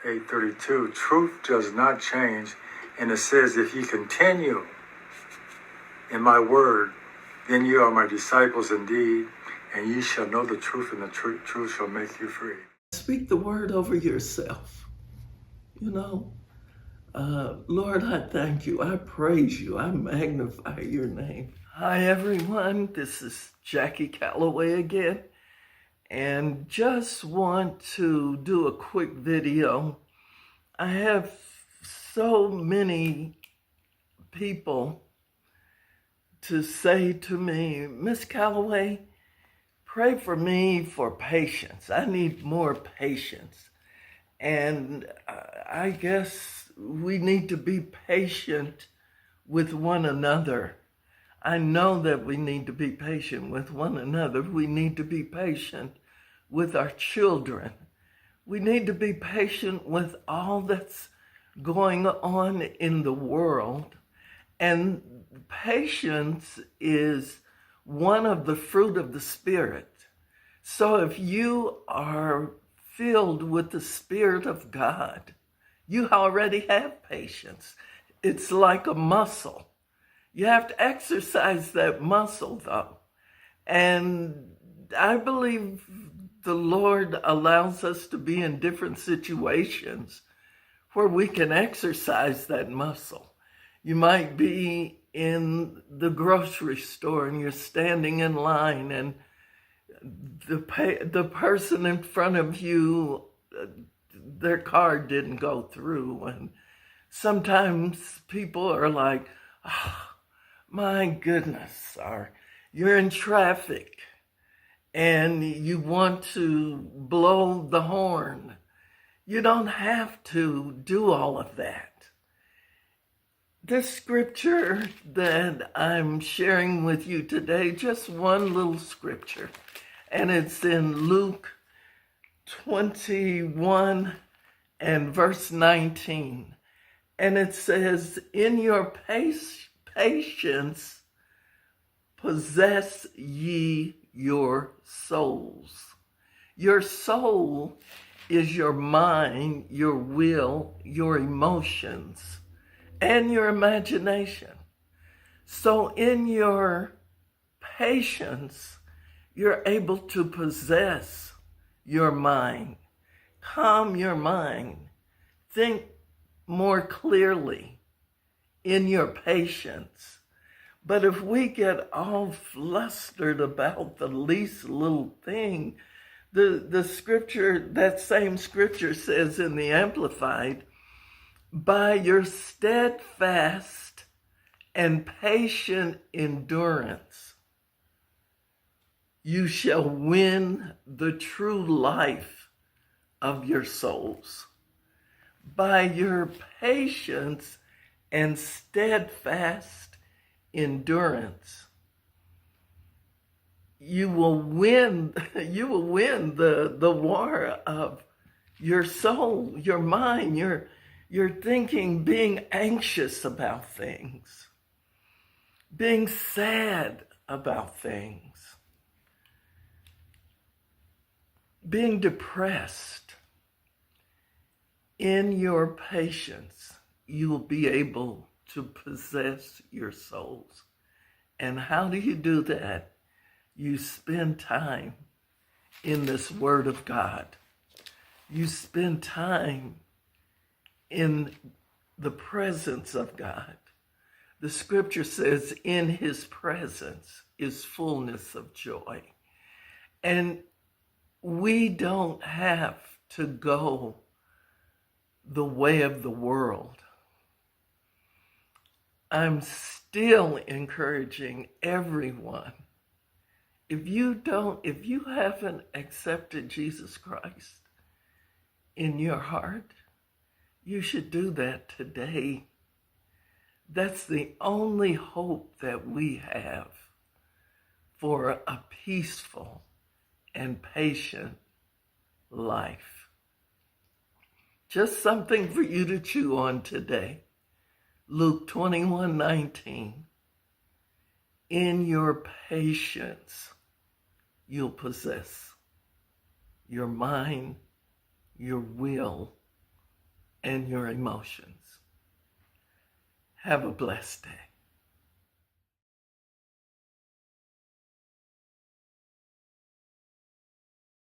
8:32, truth does not change. And it says, if you continue in my word, then you are my disciples indeed, and ye shall know the truth, and the truth shall make you free. Speak the word over yourself. Lord, I thank you. I praise you. I magnify your name. Hi, everyone. This is Jackie Calloway again, and just want to do a quick video. I have so many people to say to me, Miss Calloway, pray for me for patience. I need more patience. And I guess we need to be patient with one another. I know that we need to be patient with one another. We need to be patient with our children. We need to be patient with all that's going on in the world. And patience is one of the fruit of the Spirit. So if you are filled with the Spirit of God, you already have patience. It's like a muscle. You have to exercise that muscle, though. And I believe the Lord allows us to be in different situations where we can exercise that muscle. You might be in the grocery store and you're standing in line, and the person in front of you, their card didn't go through. And sometimes people are like, oh, my goodness, or you're in traffic and you want to blow the horn. You don't have to do all of that. This scripture that I'm sharing with you today, just one little scripture, and it's in Luke 21 and verse 19. And it says, in your patience possess ye your souls. Your soul is your mind, your will, your emotions, and your imagination. So in your patience, you're able to possess your mind, calm your mind, think more clearly in your patience. But if we get all flustered about the least little thing, the scripture, that same scripture says in the Amplified, by your steadfast and patient endurance, you shall win the true life of your souls. By your patience and steadfast endurance, you will win the war of your soul, your mind, your thinking, being anxious about things, being sad about things, being depressed. In your patience, you will be able to possess your souls. And how do you do that? You spend time in this Word of God. You spend time in the presence of God. The scripture says, in his presence is fullness of joy. And we don't have to go the way of the world. I'm still encouraging everyone, if you haven't accepted Jesus Christ in your heart, you should do that today. That's the only hope that we have for a peaceful and patient life. Just something for you to chew on today. Luke 21:19. In your patience, you'll possess your mind, your will, and your emotions. Have a blessed day.